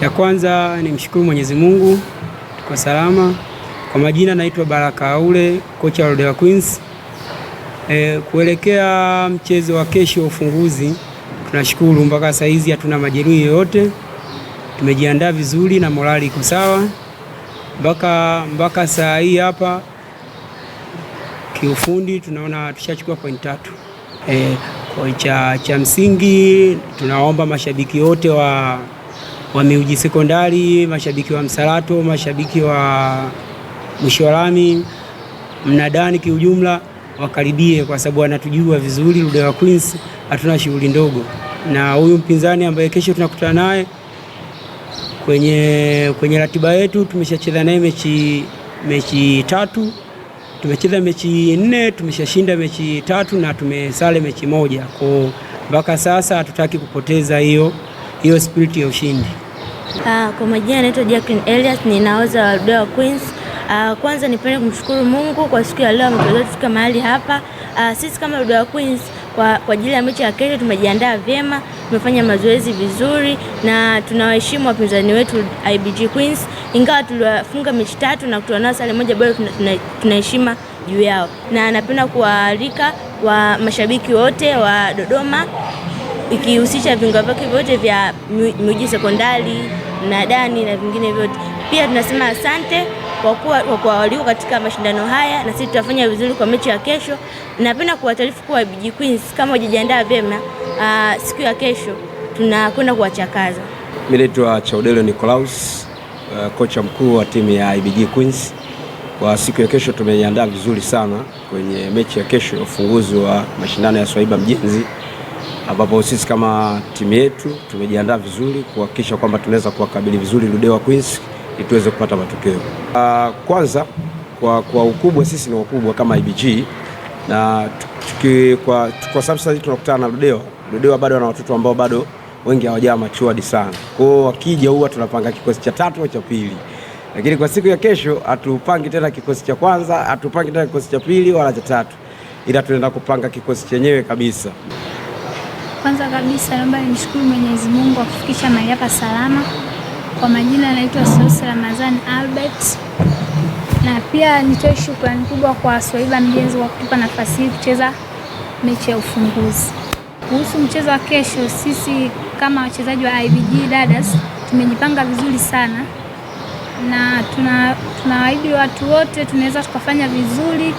Ya kwanza ni mshukuru Mwenyezi Mungu tuko salama. Kwa majina naitwa Baraka Aule, kocha wa Ludewa Queens. Kuelekea mchezo wa kesho ufunguzi, tunashukuru mpaka saa hizi hatuna majeruhi yoyote. Tumejiandaa vizuri na morali iko sawa. Mpaka saa hii hapa kiufundi tunaona tushachukua point 3. Cha msingi tunaomba mashabiki wote wa Miuji Sekondari, mashabiki wa Msalato, mashabiki wa Mwisho wa Lami, mnadani kiujumla wakaribie, kwa sababu wanatujua vizuri. Ludewa Queens hatuna shughuli ndogo, na huyu mpinzani ambaye kesho tunakutana naye kwenye ratiba yetu, tumeshacheza naye mechi 3, tumecheza mechi 4, tumeshashinda mechi 3 na tumesale mechi 1. Kwa mpaka sasa hatutaki kupoteza hiyo spirit ya ushindi. Kwa majina naitwa Jacqueline Elias, ni nahodha wa Ludewa Queens. Kwanza nipende kumshukuru Mungu kwa siku ya leo ametuwezesha kufika mahali hapa. Sisi kama Ludewa Queens kwa ajili ya mechi ya kesho tumejiandaa vyema, tumefanya mazoezi vizuri na tunawaheshimu wapinzani wetu IBG Queens. Ingawa tuliwafunga mechi 3 na kutoa nao sare moja, bado tunaheshima juu yao. Na napenda kuwaalika wa mashabiki wote wa Dodoma, ikihusisha viunga vyake vyote vya Miuji Sekondari, mnadani na vingine vyote. Pia tunasema asante kwa kuwa waliko katika mashindano haya, na sisi tutafanya vizuri kwa mechi ya kesho. Napenda kuwataarifu kuwa IBG Queens kama hujajiandaa vyema, siku ya kesho tunakwenda kuwachakaza. Mimi naitwa Chaudelo Nicolaus, kocha mkuu wa timu ya IBG Queens. Kwa siku ya kesho tumejiandaa vizuri sana kwenye mechi ya kesho, ufunguzi wa mashindano ya Swaiba Mjenzi, ambapo sisi kama timu yetu tumejiandaa vizuri kuhakikisha kwamba tunaweza kuwakabili vizuri Ludewa Queens ili tuweze kupata matokeo. Kwanza kwa ukubwa, sisi ni wakubwa kama IBG, na kwa sababu sasa tunakutana na Ludewa bado wana watoto ambao bado wengi hawajawa matured sana. Kwa hiyo wakija huwa tunapanga kikosi cha 3 au cha 2. Lakini kwa siku ya kesho hatupangi tena kikosi cha kwanza, hatupangi tena kikosi cha 2 wala cha 3. Ila tunaenda kupanga kikosi chenyewe kabisa. Kwanza kabisa naomba nimshukuru Mwenyezi Mungu kwa kufikisha mahali hapa salama. Kwa majina naitwa Sosi Ramadhani Albert, na pia nitoe shukrani kubwa kwa Swaiba Mjenzi kwa kutupa nafasi hii kucheza mechi ya ufunguzi. Kuhusu mchezo wa kesho, sisi kama wachezaji wa IBG Dadas tumejipanga vizuri sana, na tunawaahidi watu wote tunaweza tukafanya vizuri